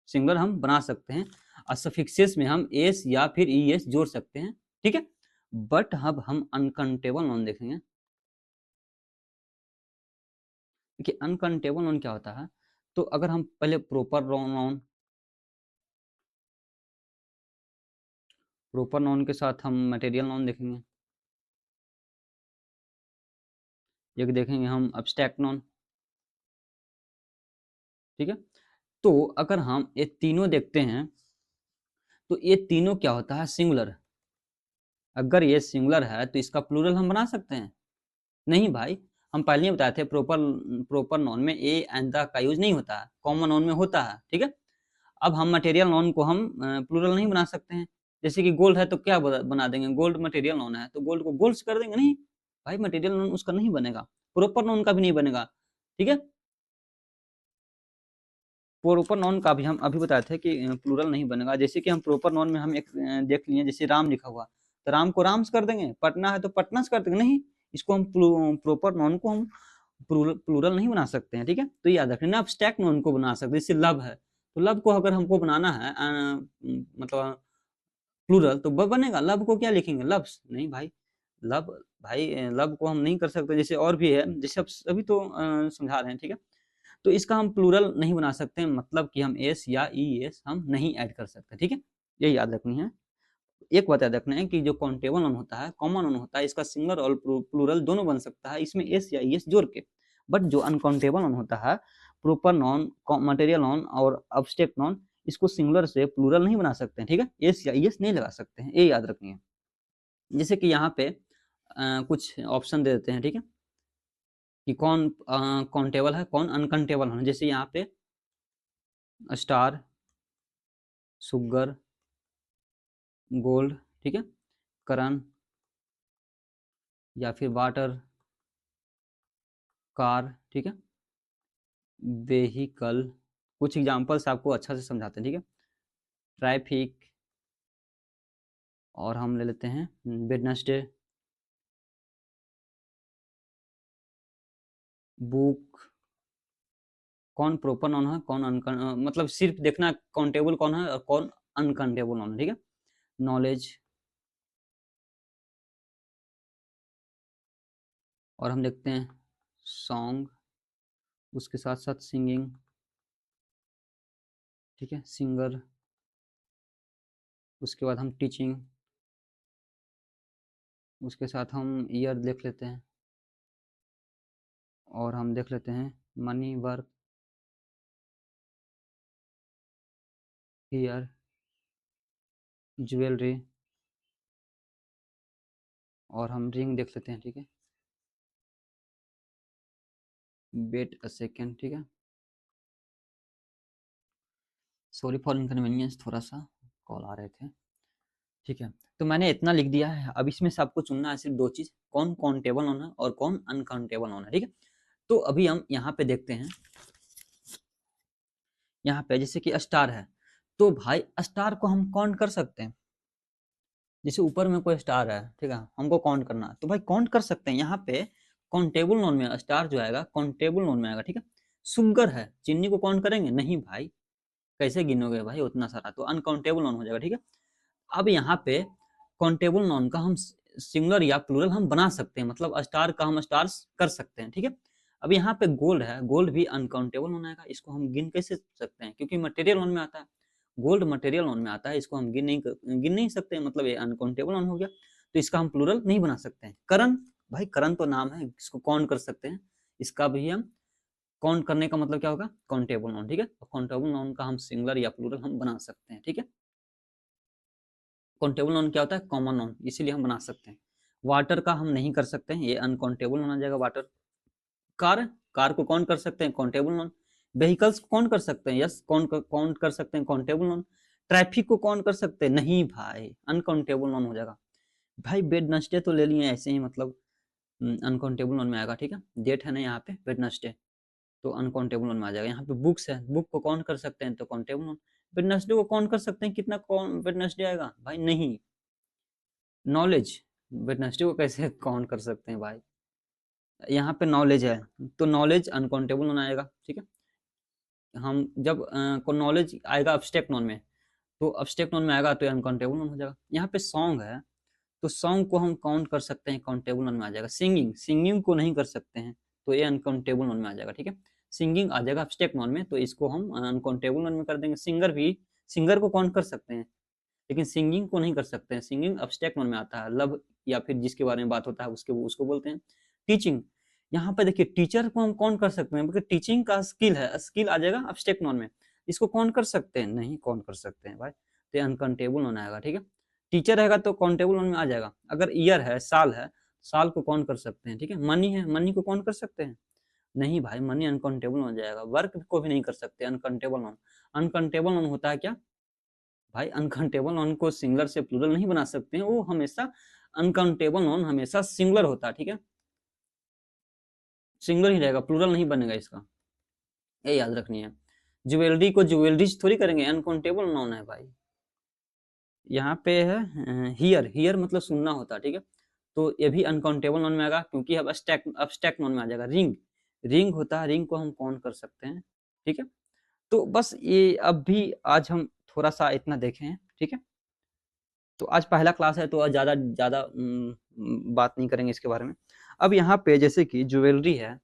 सिंगुलर हम बना सकते हैं, और सफिक्सेस में हम एस या फिर ई एस जोड़ सकते हैं, ठीक है। बट अब हम अनकाउंटेबल नाउन देखेंगे। देखिए अनकाउंटेबल नाउन क्या होता है, तो अगर हम पहले प्रॉपर नाउन, प्रॉपर नाउन के साथ हम मटेरियल नाउन देखेंगे, एक देखेंगे हम अब्स्ट्रैक्ट नाउन, ठीक है। तो अगर हम ये तीनों देखते हैं तो ये तीनों क्या होता है, सिंगुलर। अगर ये सिंगुलर है तो इसका प्लूरल हम बना सकते हैं, नहीं भाई। हम पहले ही बताए थे प्रॉपर प्रॉपर नाउन में ए एंड द का यूज नहीं होता है, कॉमन नाउन में होता है, ठीक है। अब हम मटेरियल नाउन को हम प्लूरल नहीं बना सकते हैं। जैसे कि गोल्ड है तो क्या बना देंगे, गोल्ड मटेरियल नाउन है तो गोल्ड को गोल्ड्स कर देंगे, नहीं भाई, मटेरियल नाउन उसका नहीं बनेगा, प्रॉपर नाउन का भी नहीं बनेगा, ठीक है। प्रॉपर नाउन का भी हम अभी बताए थे कि प्लूरल नहीं बनेगा। जैसे कि हम प्रॉपर नाउन में हम एक देख लिए, जैसे राम लिखा हुआ तो राम को राम्स कर देंगे, पटना है तो पटनास कर देंगे, नहीं, इसको हम प्रॉपर नाउन को हम प्लूरल नहीं बना सकते हैं, ठीक है। तो याद रखना, अब्स्ट्रैक्ट नाउन को बना सकते हैं, जैसे लव है तो लव को अगर हमको बनाना है मतलब प्लूरल तो बनेगा, लव को क्या लिखेंगे, लव्स, नहीं भाई, लव, भाई लव को हम नहीं कर सकते। जैसे और भी है, जैसे अब अभी तो समझा रहे हैं, ठीक है। तो इसका हम प्लूरल नहीं बना सकते, मतलब कि हम एस या ई एस हम नहीं ऐड कर सकते, ठीक है। ये याद रखनी है। एक बात याद रखना है कि जो काउंटेबल नाउन होता है, कॉमन नाउन होता है, इसका सिंगुलर और प्लूरल दोनों बन सकता है इसमें एस या ई एस जोड़ के। बट जो अनकाउंटेबल नाउन होता है, प्रॉपर नाउन, मटेरियल नाउन और अब्स्ट्रैक्ट नाउन, इसको सिंगुलर से प्लूरल नहीं बना सकते हैं, ठीक है, एस या ई एस नहीं लगा सकते हैं, ये याद रखनी है। जैसे कि यहाँ पे कुछ ऑप्शन दे देते हैं, ठीक है, कि कौन काउंटेबल है कौन अनकाउंटेबल है। जैसे यहाँ पे स्टार, सुगर, गोल्ड, ठीक है, करण, या फिर वाटर, कार, ठीक है, वेहिकल। कुछ एग्जांपल्स आपको अच्छा से समझाते हैं, ठीक है। ट्रैफिक, और हम ले लेते हैं वेडनेसडे, बुक। कौन प्रॉपर नाउन है कौन मतलब सिर्फ देखना काउंटेबल कौन है और कौन अनकाउंटेबल नाउन है, ठीक है। नॉलेज, और हम देखते हैं सॉन्ग, उसके साथ साथ सिंगिंग, ठीक है, सिंगर। उसके बाद हम टीचिंग, उसके साथ हम ईयर देख लेते हैं, और हम देख लेते हैं मनी, वर्क, ईयर, ज्वेलरी, और हम रिंग देख लेते हैं, ठीक है। वेट अ सेकेंड, ठीक है। सॉरी फॉर इनकन्वीनियंस, थोड़ा सा कॉल आ रहे थे, ठीक है। तो मैंने इतना लिख दिया है। अब इसमें से आपको चुनना है सिर्फ दो चीज, कौन काउंटेबल होना है और कौन अनकाउंटेबल होना है, ठीक है। तो अभी हम यहाँ पे देखते हैं, यहाँ पे जैसे कि स्टार है, तो भाई स्टार को हम काउंट कर सकते हैं। जैसे ऊपर में कोई स्टार है, ठीक है, हमको काउंट करना है, तो भाई काउंट कर सकते हैं। यहाँ पे काउंटेबल नोन में स्टार जो आएगा काउंटेबल नोन में आएगा, ठीक है। शुगर है, चीनी को काउंट करेंगे नहीं भाई, कैसे गिनोगे भाई उतना सारा, तो अनकाउंटेबल नोन हो जाएगा, ठीक है। अब यहाँ पे काउंटेबल नोन का हम सिंगुलर या प्लूरल हम बना सकते हैं, मतलब स्टार का हम स्टार्स कर सकते हैं, ठीक है। अब यहाँ पे गोल्ड है, गोल्ड भी अनकाउंटेबल नोन आएगा, इसको हम गिन कैसे सकते हैं, क्योंकि मटेरियल नोन में आता है, गोल्ड मटेरियल नोन में आता है, इसको हम गिन नहीं सकते, मतलब ये अनकाउंटेबल नोन हो गया, तो इसका हम प्लूरल नहीं बना सकते हैं। करण, भाई करण तो नाम है, इसको काउंट कर सकते हैं, इसका भी हम काउंट करने का मतलब क्या होगा, काउंटेबल नोन, ठीक है। काउंटेबल नोन का हम सिंगुलर या प्लूरल हम बना सकते हैं, ठीक है। काउंटेबल नोन क्या होता है, कॉमन नोन, इसीलिए हम बना सकते हैं। वाटर का हम नहीं कर सकते हैं, ये अनकाउंटेबल नोन आ जाएगा वाटर। कार, कार को काउंट कर सकते हैं, काउंटेबल नोन। व्हीकल्स को काउंट कर सकते हैं, यस काउंट कर सकते हैं, काउंटेबल नोन। ट्रैफिक को काउंट कर सकते हैं, नहीं भाई अनकाउंटेबल नोन हो जाएगा। भाई वेडनेसडे तो ले लिए ऐसे ही, मतलब अनकाउंटेबल नोन में आएगा, ठीक है। डेट है ना यहाँ पे वेडनेसडे, तो अनकाउंटेबल नोन में आ जाएगा। यहाँ पे बुक्स है, बुक को काउंट कर सकते हैं तो काउंटेबल नोन। वेडनेसडे को काउंट कर सकते हैं, कितना वेडनेसडे आएगा भाई, नहीं। नॉलेज, वेडनेसडे को कैसे काउंट कर सकते हैं भाई, यहाँ पे नॉलेज है, तो नॉलेज अनकाउंटेबल नोन आएगा, ठीक है। हम जब को नॉलेज आएगा अब्स्ट्रैक्ट नोन में, तो अब्स्ट्रैक्ट नोन में आएगा तो अनकाउंटेबल नोन हो जाएगा। यहाँ पे सॉन्ग है, तो सॉन्ग को हम काउंट कर सकते हैं, काउंटेबल नोन में आ जाएगा। सिंगिंग, सिंगिंग को नहीं कर सकते हैं, तो ये अनकाउंटेबल नोन में आ जाएगा, ठीक है। सिंगिंग आ जाएगा अब्स्ट्रैक्ट नोन में, तो इसको हम अनकाउंटेबल नोन में कर देंगे। सिंगर भी, सिंगर को काउंट कर सकते हैं, लेकिन सिंगिंग को नहीं कर सकते हैं, सिंगिंग अब्स्ट्रैक्ट नोन में आता है। लव या फिर जिसके बारे में बात होता है उसके उसको बोलते हैं। टीचिंग, यहाँ पे देखिए टीचर को हम काउंट कर सकते हैं, क्योंकि टीचिंग का स्किल है, स्किल आ जाएगा अब्स्ट्रैक्ट नोन में, इसको काउंट कर सकते हैं, नहीं काउंट कर सकते हैं भाई, तो अनकाउंटेबल नोन आएगा, ठीक है। टीचर रहेगा तो काउंटेबल नोन में आ जाएगा। अगर ईयर है, साल है, साल को काउंट कर सकते हैं, ठीक है। मनी है, मनी को काउंट कर सकते हैं, नहीं भाई मनी अनकाउंटेबल हो जाएगा। वर्क को भी नहीं कर सकते, अनकाउंटेबल नोन। अनकाउंटेबल नोन होता है क्या भाई, अनकाउंटेबल नोन को सिंगुलर से प्लूरल नहीं बना सकते हैं, वो हमेशा अनकाउंटेबल नोन हमेशा सिंगुलर होता है, ठीक है, सिंगुलर ही रहेगा, प्लूरल नहीं बनेगा इसका, ये याद रखनी है। ज्वेलरी को ज्वेलरीज थोड़ी करेंगे, अनकाउंटेबल नोन है भाई। यहाँ पे है हियर, हियर मतलब सुनना होता है, ठीक है, तो ये भी अनकाउंटेबल नोन में आएगा, क्योंकि अब अब्स्ट्रैक्ट नोन में आ जाएगा। रिंग, रिंग होता है, रिंग को हम काउंट कर सकते हैं, ठीक है। तो बस ये अब भी आज हम थोड़ा सा इतना देखे हैं, ठीक है। तो आज पहला क्लास है, तो आज ज़्यादा ज़्यादा बात नहीं करेंगे इसके बारे में। अब यहाँ पे जैसे कि ज्वेलरी है,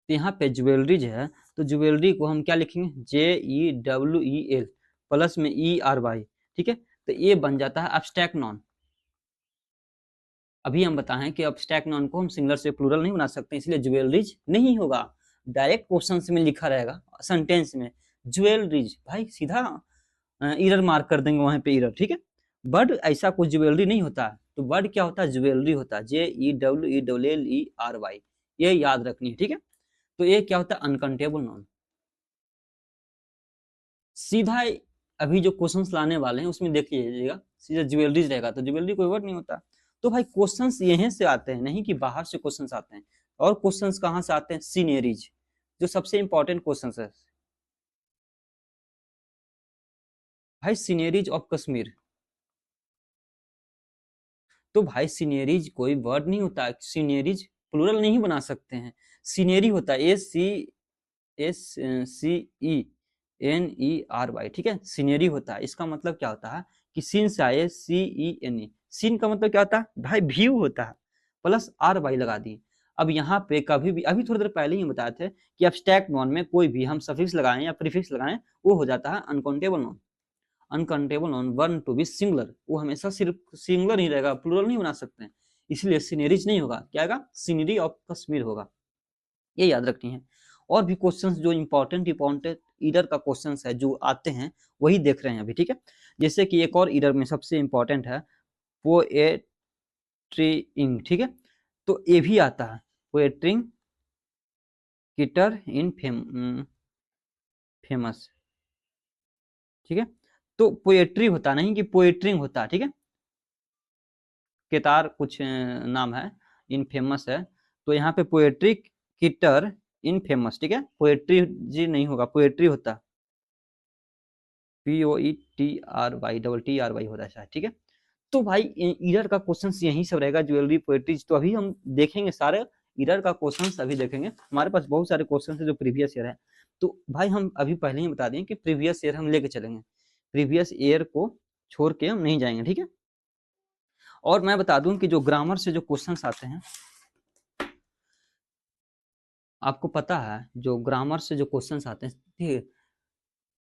तो यहाँ पे ज्वेलरीज है, तो ज्वेलरी को हम क्या लिखेंगे, JEWEL प्लस में ERY, ठीक है, तो ये बन जाता है अब्स्ट्रैक्ट नॉन। अभी हम बताएं कि अब्स्ट्रैक्ट नॉन को हम सिंगुलर से प्लूरल नहीं बना सकते, इसलिए ज्वेलरीज नहीं होगा, डायरेक्ट क्वेश्चन में लिखा रहेगा सेंटेंस में ज्वेलरीज, भाई सीधा इरर मार्क कर देंगे वहां पे इरर, ठीक है। बर्ड ऐसा कुछ ज्वेलरी नहीं होता है, तो बर्ड क्या होता है, ज्वेलरी होता है, JEWELLERY, ये याद रखनी है, ठीक है। तो ये क्या होता है, अनकाउंटेबल नॉन। सीधा अभी जो क्वेश्चंस लाने वाले हैं उसमें देख लीजिएगा, सीधा ज्वेलरीज रहेगा, तो ज्वेलरी कोई वर्ड नहीं होता। तो भाई क्वेश्चंस यहीं से आते हैं, नहीं कि बाहर से क्वेश्चंस आते हैं। और क्वेश्चंस कहाँ से आते हैं, सीनेरीज, जो सबसे इंपॉर्टेंट क्वेश्चंस है भाई, सीनेरीज ऑफ कश्मीर। तो भाई सीनेरीज कोई वर्ड नहीं होता, सीनेरीज प्लूरल नहीं बना सकते हैं, सीनेरी होता है, SCENERY, ठीक है, सीनेरी होता है। इसका मतलब क्या होता है कि सीन से आए, CENE, सीन का मतलब क्या होता है भाई, व्यू होता है, प्लस RY लगा दिए। अब यहाँ पे कभी भी, अभी थोड़ी देर पहले ही बताए थे कि अब्स्ट्रैक्ट नॉन में कोई भी हम सफिक्स लगाएं या प्रीफिक्स लगाएं, वो हो जाता है uncountable noun. Uncountable noun one to be singular, वो हमेशा सिर्फ सिंगुलर ही रहेगा, प्लूरल नहीं बना सकते हैं, इसलिए सीनेरीज नहीं होगा, क्या आएगा, सीनरी ऑफ कश्मीर होगा, ये याद रखनी है। और भी क्वेश्चंस जो इंपॉर्टेंट इंपॉर्टेंट ईडर का क्वेश्चन है जो आते हैं वही देख रहे हैं अभी, ठीक है। जैसे कि एक और ईडर में सबसे इंपॉर्टेंट है पोएट्रीइंग, ठीक है। तो ये भी आता है पोएट्रिंग कीटर इन फेमस, ठीक है। तो पोएट्री होता नहीं कि पोएट्रिंग होता, ठीक है। केतार कुछ नाम है, इन फेमस है, तो यहाँ पे पोएट्री कीटर इन फेमस, ठीक है। पोएट्री जी नहीं होगा, पोएट्री होता POETRY होता है शायद, ठीक है। तो भाई ईडर का क्वेश्चन यही सब रहेगा, ज्वेलरी पोएट्रीज। तो अभी हम देखेंगे सारे ईडर का क्वेश्चन अभी देखेंगे। हमारे पास बहुत सारे क्वेश्चन है जो प्रीवियस ईयर है, तो भाई हम अभी पहले ही बता दें कि प्रीवियस ईयर हम लेके चलेंगे, प्रीवियस ईयर को छोड़ के हम नहीं जाएंगे, ठीक है। और मैं बता दूं कि जो ग्रामर से जो क्वेश्चंस आते हैं, आपको पता है जो ग्रामर से जो क्वेश्चंस आते हैं, ठीक है,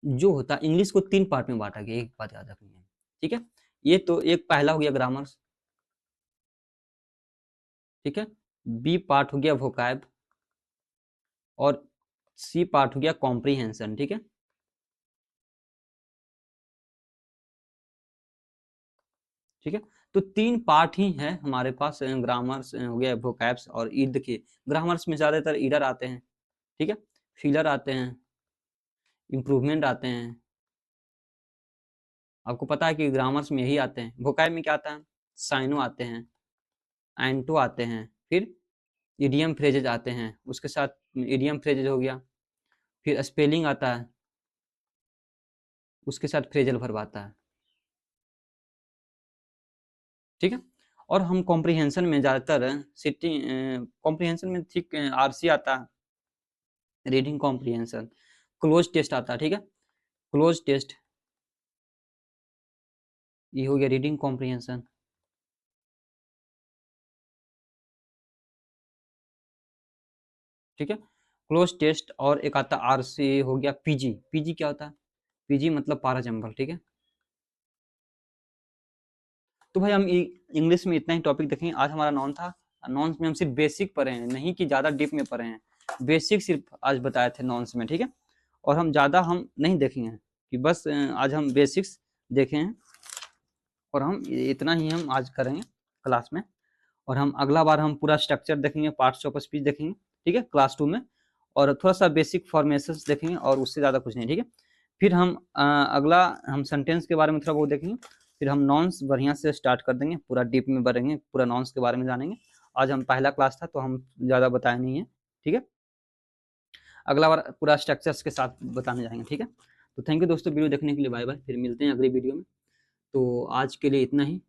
जो होता है इंग्लिश को 3 पार्ट में बांटा गया, एक बात याद रखनी है, ठीक है। ये तो एक पहला हो गया ग्रामर, ठीक है। बी पार्ट हो गया वोकैब, और सी पार्ट हो गया कॉम्प्रीहेंशन, ठीक है। ठीक है, तो 3 पार्ट ही है हमारे पास, ग्रामर्स हो गया, वोकैब्स और ईद के। ग्रामर्स में ज्यादातर ईडर आते हैं, ठीक है, फिलर आते हैं, इम्प्रूवमेंट आते हैं। आपको पता है कि ग्रामर्स में यही आते हैं। वोकैब में क्या आता है, साइनो आते हैं, एंटो आते हैं, फिर इडियम फ्रेजेज आते हैं, उसके साथ इडियम फ्रेजेज हो गया, फिर स्पेलिंग आता है, उसके साथ फ्रेजल वर्ब आता है, ठीक है। और हम कॉम्प्रिहेंशन में ज़्यादातर सिटिंग कॉम्प्रिहेंशन में ठीक आरसी आता है, रीडिंग कॉम्प्रिहेंशन, क्लोज टेस्ट आता है, ठीक है। क्लोज टेस्ट ये हो गया रीडिंग कॉम्प्रिहेंशन, ठीक है, क्लोज टेस्ट। और एक आता आरसी हो गया पीजी। पीजी क्या होता है, पीजी मतलब पारा चंबल, ठीक है। तो भाई हम इंग्लिश में इतना ही टॉपिक देखेंगे। आज हमारा नॉन था, नॉन्स में हम सिर्फ बेसिक पढ़े हैं, नहीं कि ज़्यादा डीप में पढ़े हैं, बेसिक सिर्फ आज बताए थे नॉन्स में, ठीक है। और हम ज़्यादा हम नहीं देखेंगे कि बस आज हम बेसिक्स देखे हैं, और हम इतना ही हम आज करेंगे क्लास में। और हम अगला बार हम पूरा स्ट्रक्चर देखेंगे, पार्ट्स ऑफ स्पीच देखेंगे, ठीक है, क्लास 2 में। और थोड़ा सा बेसिक फॉर्मेशंस देखेंगे, और उससे ज़्यादा कुछ नहीं, ठीक है। फिर हम अगला हम सेंटेंस के बारे में थोड़ा बहुत देखेंगे, फिर हम नॉन्स बढ़िया से स्टार्ट कर देंगे, पूरा डीप में बढ़ेंगे, पूरा नॉन्स के बारे में जानेंगे। आज हम पहला क्लास था तो हम ज़्यादा बताए नहीं है, ठीक है। अगला बार पूरा स्ट्रक्चर्स के साथ बताने जाएंगे, ठीक है। तो थैंक यू दोस्तों वीडियो देखने के लिए, बाय बाय, फिर मिलते हैं अगली वीडियो में। तो आज के लिए इतना ही।